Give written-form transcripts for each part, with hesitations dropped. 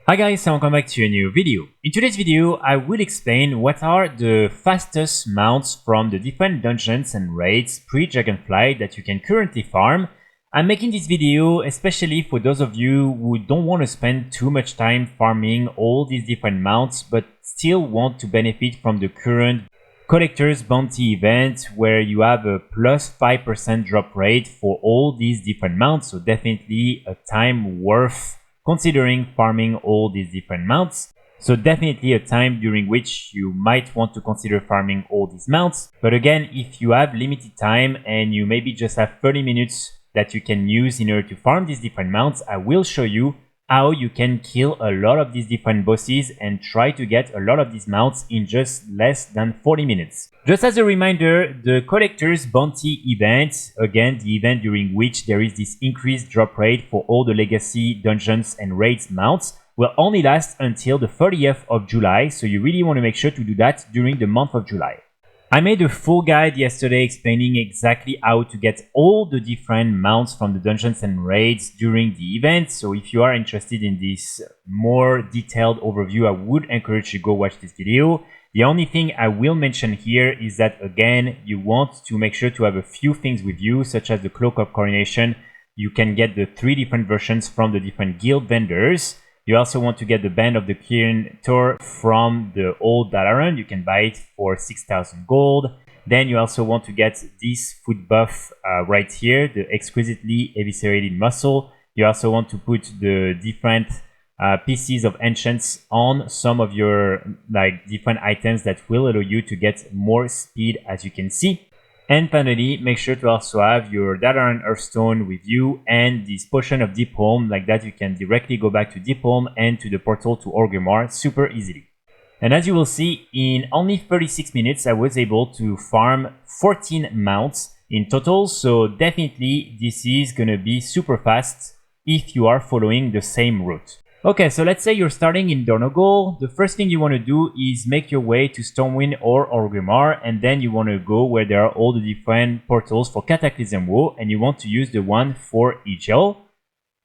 Hi guys, and welcome back to a new video. In today's video, I will explain what are the fastest mounts from the different dungeons and raids pre-Dragonflight that you can currently farm. I'm making this video especially for those of you who don't want to spend too much time farming all these different mounts, but still want to benefit from the current Collector's Bounty event where you have a plus 5% drop rate for all these different mounts, so definitely a time worth considering farming all these different mounts. So definitely a time during which you might want to consider farming all these mounts. But again, if you have limited time and you maybe just have 30 minutes that you can use in order to farm these different mounts, I will show you how you can kill a lot of these different bosses and try to get a lot of these mounts in just less than 40 minutes. Just as a reminder, the Collector's Bounty event, again the event during which there is this increased drop rate for all the legacy dungeons and raids mounts, will only last until the 30th of July, so you really want to make sure to do that during the month of July. I made a full guide yesterday explaining exactly how to get all the different mounts from the dungeons and raids during the event, so if you are interested in this more detailed overview, I would encourage you to go watch this video. The only thing I will mention here is that again, you want to make sure to have a few things with you, such as the Cloak of Coronation. You can get the 3 different versions from the different guild vendors. You also want to get the Band of the Kirin from the old Dalaran. You can buy it for 6,000 gold. Then you also want to get this foot buff right here, the Exquisitely Eviscerated Muscle. You also want to put the different pieces of enchants on some of your different items that will allow you to get more speed, as you can see. And finally, make sure to also have your Dalaran Earthstone with you and this Potion of Deep Home, like that you can directly go back to Deep Home and to the portal to Orgrimmar super easily. And as you will see, in only 36 minutes I was able to farm 14 mounts in total, so definitely this is gonna be super fast if you are following the same route. Okay, so let's say you're starting in Dornogold. The first thing you want to do is make your way to Stormwind or Orgrimmar, and then you want to go where there are all the different portals for Cataclysm WoW, and you want to use the one for Egel.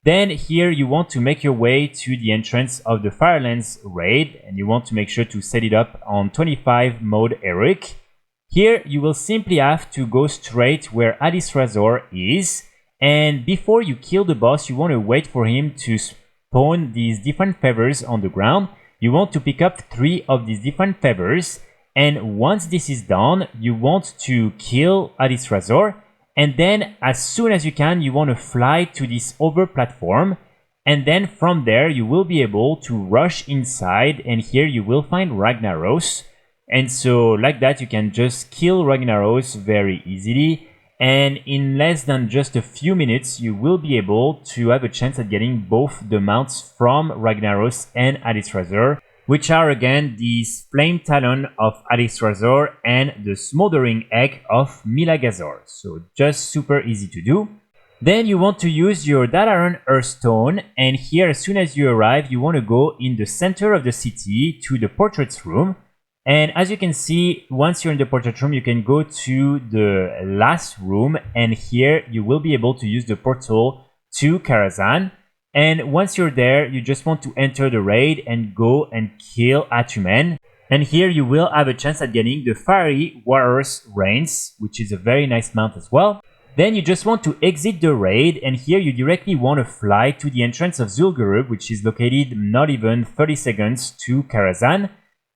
Then here you want to make your way to the entrance of the Firelands raid, and you want to make sure to set it up on 25 mode heroic. Here you will simply have to go straight where Alysrazor is, and before you kill the boss, you want to wait for him to spawn these different feathers on the ground. You want to pick up 3 of these different feathers, and once this is done, you want to kill Alysrazor, and then as soon as you can, you want to fly to this other platform, and then from there you will be able to rush inside, and here you will find Ragnaros, and so like that you can just kill Ragnaros very easily. And in less than just a few minutes, you will be able to have a chance at getting both the mounts from Ragnaros and Alysrazor, which are again these Flametalon of Alysrazor and the Smoldering Egg of Millagazor. So just super easy to do. Then you want to use your Dalaran Earthstone, and here as soon as you arrive, you want to go in the center of the city to the Portraits room. And as you can see, once you're in the portrait room, you can go to the last room, and here you will be able to use the portal to Karazhan. And once you're there, you just want to enter the raid and go and kill Atumen. And here you will have a chance at getting the Fiery Warhorse Reins, which is a very nice mount as well. Then you just want to exit the raid, and here you directly want to fly to the entrance of Zul'Gurub, which is located not even 30 seconds to Karazhan.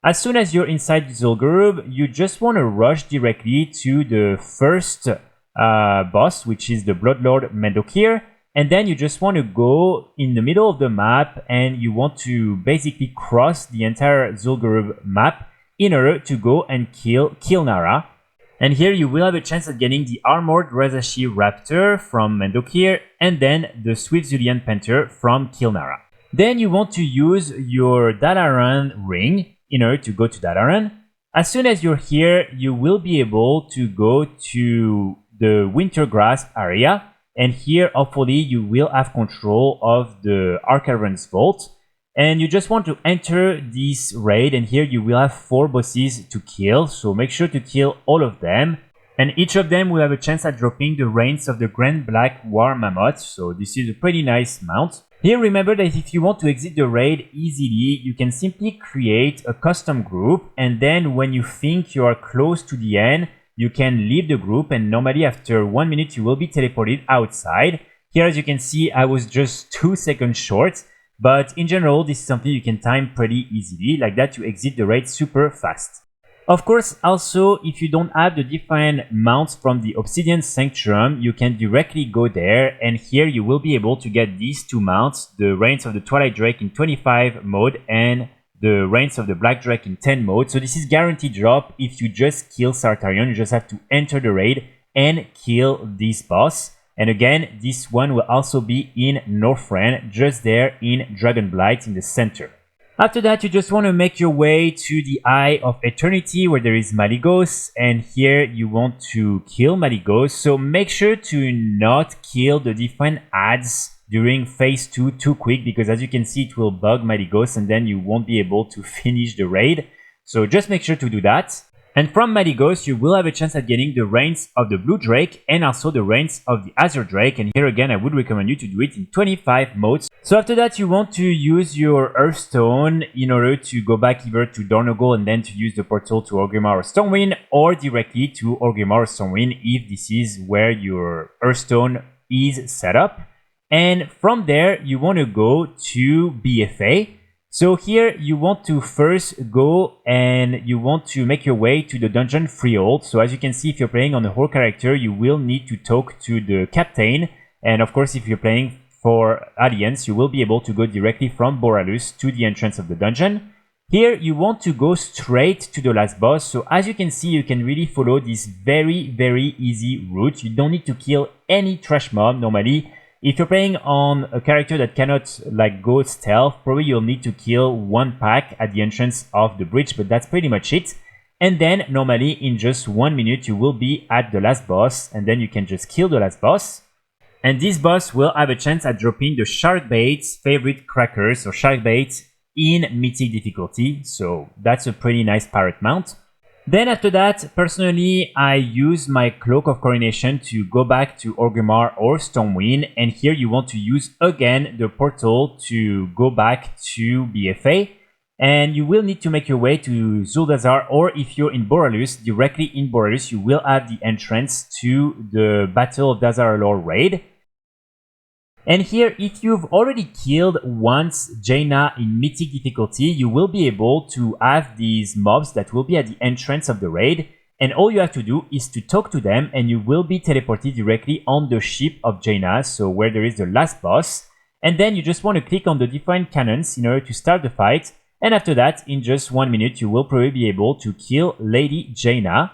As soon as you're inside Zul'Gurub, you just want to rush directly to the first boss, which is the Bloodlord Mendokir, and then you just want to go in the middle of the map, and you want to basically cross the entire Zul'Gurub map in order to go and kill Kilnara. And here you will have a chance at getting the Armored Razzashi Raptor from Mendokir, and then the Swift Zulian Panther from Kilnara. Then you want to use your Dalaran ring in order to go to Dalaran. As soon as you're here, you will be able to go to the Wintergrasp area, and here hopefully you will have control of the Archaron's Vault, and you just want to enter this raid, and here you will have 4 bosses to kill, so make sure to kill all of them, and each of them will have a chance at dropping the Reins of the Grand Black War Mammoth, so this is a pretty nice mount. Here remember that if you want to exit the raid easily, you can simply create a custom group, and then when you think you are close to the end, you can leave the group, and normally after 1 minute you will be teleported outside. Here as you can see, I was just 2 seconds short, but in general this is something you can time pretty easily, like that you exit the raid super fast. Of course, also, if you don't have the different mounts from the Obsidian Sanctuary, you can directly go there, and here you will be able to get these 2 mounts, the Reins of the Twilight Drake in 25 mode and the Reins of the Black Drake in 10 mode. So this is guaranteed drop if you just kill Sartarion. You just have to enter the raid and kill this boss. And again, this one will also be in Northrend, just there in Dragonblight in the center. After that, you just want to make your way to the Eye of Eternity where there is Malygos, and here you want to kill Malygos. So make sure to not kill the different ads during phase 2 too quick, because as you can see it will bug Malygos and then you won't be able to finish the raid. So just make sure to do that. And from Malygos, you will have a chance at getting the Reins of the Blue Drake and also the Reins of the Azure Drake. And here again, I would recommend you to do it in 25 modes. So after that, you want to use your Earthstone in order to go back either to Dornogal and then to use the portal to Orgrimmar or Stormwind, or directly to Orgrimmar or Stormwind if this is where your Earthstone is set up. And from there, you want to go to BFA. So here you want to first go and you want to make your way to the dungeon Freehold. So as you can see, if you're playing on a whole character, you will need to talk to the captain. And of course, if you're playing for Alliance, you will be able to go directly from Boralus to the entrance of the dungeon. Here you want to go straight to the last boss. So as you can see, you can really follow this very easy route. You don't need to kill any trash mob normally. If you're playing on a character that cannot go stealth, probably you'll need to kill 1 pack at the entrance of the bridge, but that's pretty much it. And then normally in just 1 minute you will be at the last boss, and then you can just kill the last boss. And this boss will have a chance at dropping the Sharkbait's favorite crackers, or Sharkbait, in Mythic difficulty, so that's a pretty nice pirate mount. Then after that, personally, I use my Cloak of Coronation to go back to Orgrimmar or Stormwind, and here you want to use again the portal to go back to BFA, and you will need to make your way to Zulian, or if you're in Boralus, directly in Boralus, you will have the entrance to the Battle of Dazar'alor raid. And here, if you've already killed once Jaina in Mythic difficulty, you will be able to have these mobs that will be at the entrance of the raid. And all you have to do is to talk to them, and you will be teleported directly on the ship of Jaina, so where there is the last boss. And then you just want to click on the different cannons in order to start the fight. And after that, in just 1 minute, you will probably be able to kill Lady Jaina.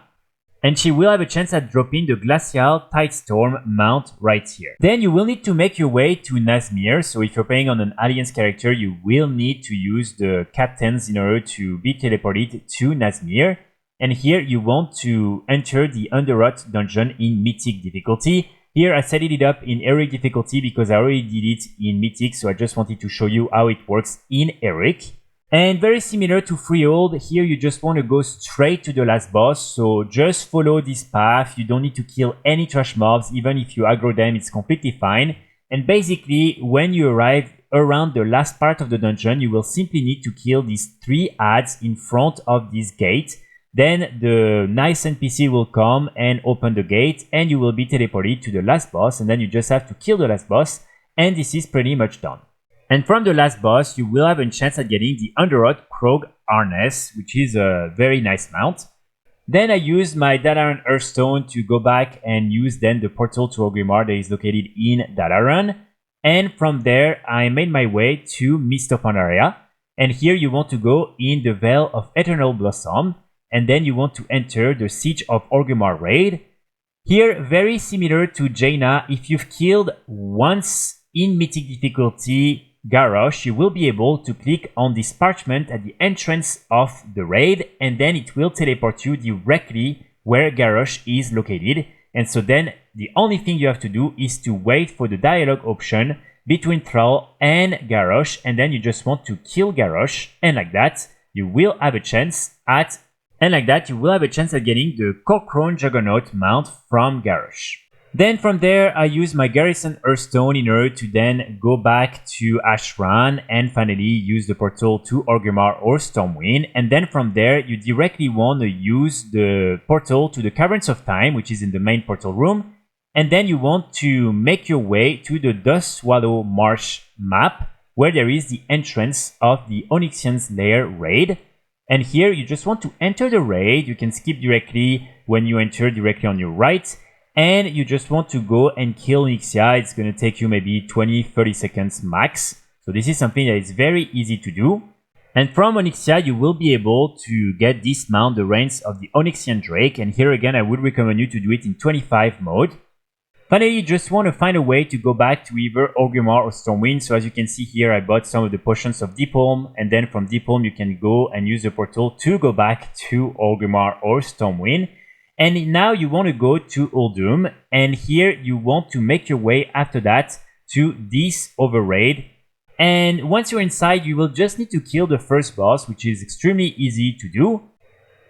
And she will have a chance at dropping the Glacial Tidestorm mount right here. Then you will need to make your way to Nazmir. So if you're playing on an Alliance character, you will need to use the captains in order to be teleported to Nazmir. And here you want to enter the Underrot dungeon in Mythic difficulty. Here I set it up in Heroic difficulty because I already did it in Mythic, so I just wanted to show you how it works in Heroic. And very similar to Freehold, here you just want to go straight to the last boss, so just follow this path. You don't need to kill any trash mobs, even if you aggro them, it's completely fine. And basically, when you arrive around the last part of the dungeon, you will simply need to kill these 3 ads in front of this gate. Then the nice NPC will come and open the gate, and you will be teleported to the last boss, and then you just have to kill the last boss, and this is pretty much done. And from the last boss, you will have a chance at getting the Underrot Crawg harness, which is a very nice mount. Then I used my Dalaran Earthstone to go back and use then the portal to Orgrimmar that is located in Dalaran. And from there, I made my way to Mist of Pandaria. And here you want to go in the Veil of Eternal Blossom. And then you want to enter the Siege of Orgrimmar raid. Here, very similar to Jaina, if you've killed once in Mythic difficulty Garrosh, you will be able to click on this parchment at the entrance of the raid, and then it will teleport you directly where Garrosh is located. And so then the only thing you have to do is to wait for the dialogue option between Thrall and Garrosh, and then you just want to kill Garrosh, and like that you will have a chance at getting the Kor'kron Juggernaut mount from Garrosh. Then from there, I use my Garrison Hearthstone in order to then go back to Ashran and finally use the portal to Orgrimmar or Stormwind. And then from there, you directly want to use the portal to the Caverns of Time, which is in the main portal room. And then you want to make your way to the Dust Swallow Marsh map, where there is the entrance of the Onyxian's Lair raid. And here you just want to enter the raid. You can skip directly when you enter directly on your right. And you just want to go and kill Onyxia. It's going to take you maybe 20-30 seconds max. So this is something that is very easy to do. And from Onyxia, you will be able to get dismount the reins of the Onyxian Drake. And here again, I would recommend you to do it in 25 mode. Finally, you just want to find a way to go back to either Orgrimmar or Stormwind. So as you can see here, I bought some of the potions of Deepholm. And then from Deepholm, you can go and use the portal to go back to Orgrimmar or Stormwind. And now you want to go to Uldum, and here you want to make your way after that to this overraid. And once you're inside, you will just need to kill the first boss, which is extremely easy to do.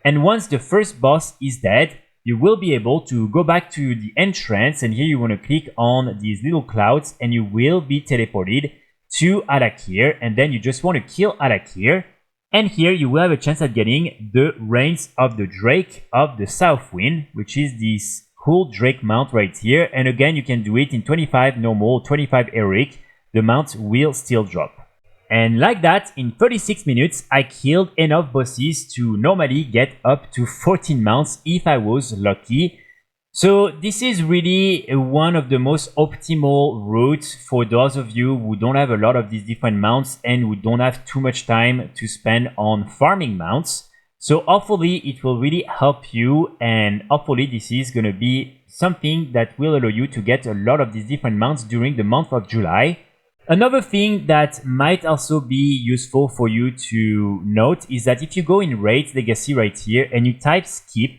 And once the first boss is dead, you will be able to go back to the entrance, and here you want to click on these little clouds, and you will be teleported to Alakir, and then you just want to kill Alakir. And here you will have a chance at getting the Reins of the Drake of the Southwind, which is this cool Drake mount right here. And again, you can do it in 25 normal, 25 heroic. The mount will still drop. And like that, in 36 minutes, I killed enough bosses to normally get up to 14 mounts if I was lucky. So this is really one of the most optimal routes for those of you who don't have a lot of these different mounts and who don't have too much time to spend on farming mounts. So hopefully it will really help you, and hopefully this is going to be something that will allow you to get a lot of these different mounts during the month of July. Another thing that might also be useful for you to note is that if you go in Raids Legacy right here and you type skip,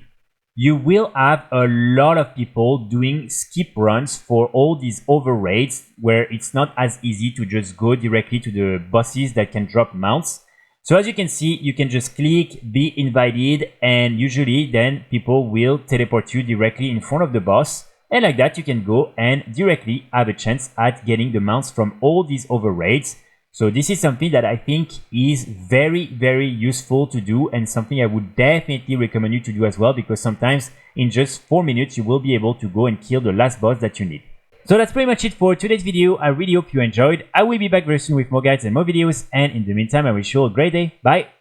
you will have a lot of people doing skip runs for all these over raids where it's not as easy to just go directly to the bosses that can drop mounts. So as you can see, you can just click be invited, and usually then people will teleport you directly in front of the boss. And like that, you can go and directly have a chance at getting the mounts from all these over raids. So this is something that I think is very, very useful to do, and something I would definitely recommend you to do as well, because sometimes in just 4 minutes you will be able to go and kill the last boss that you need. So that's pretty much it for today's video. I really hope you enjoyed. I will be back very soon with more guides and more videos, and in the meantime I wish you all a great day. Bye!